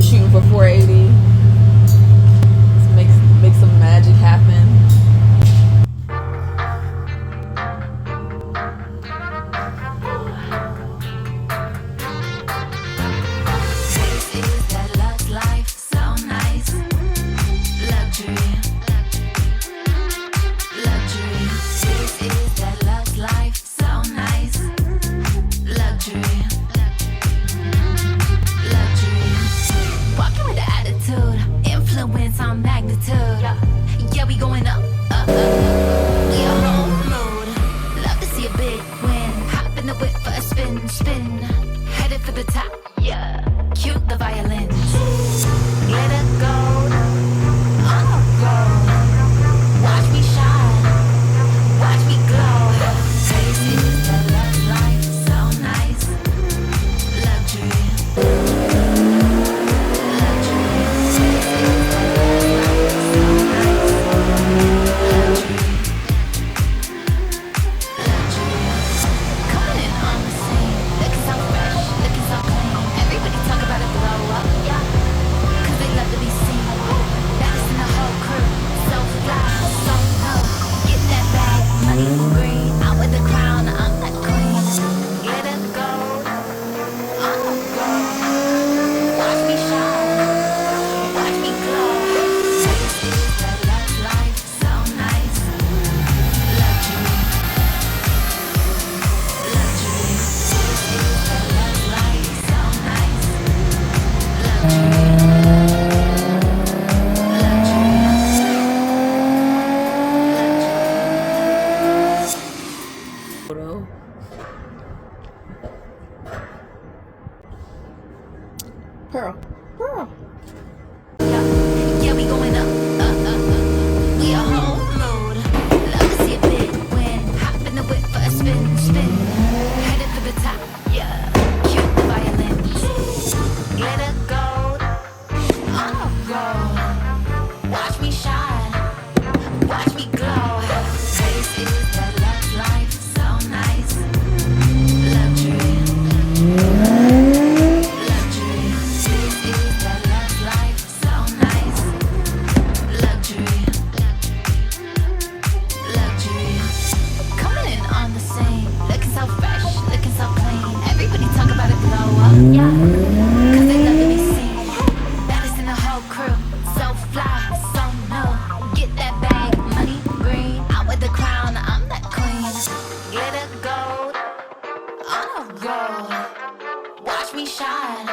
shooting for 480. Let's make some magic happen. Yeah, we going up, up, up. Yeah, whole mood. Love to see a big win. Hop in the whip for a spin, spin. Headed for the top, yeah. Cute the violins. Let it go, on the road. Watch me shine, watch me glow. Taste is the love life, so nice. Luxury. Pearl. Pearl. Yeah, we going up, up, up, up. We a whole mood. Love to see a big win. Hop in the whip for a spin, spin. Headed for the top, yeah. Cute the violins. Glitter gold on a roll. Watch me shine, watch me glow. Taste is the love life, so nice. Luxury. Yeah, cause they love to be seen. Baddest in the whole crew. So fly, so new. Get that bag, money green. Out with the crown, I'm that queen. Glitter gold on a roll. Watch me shine,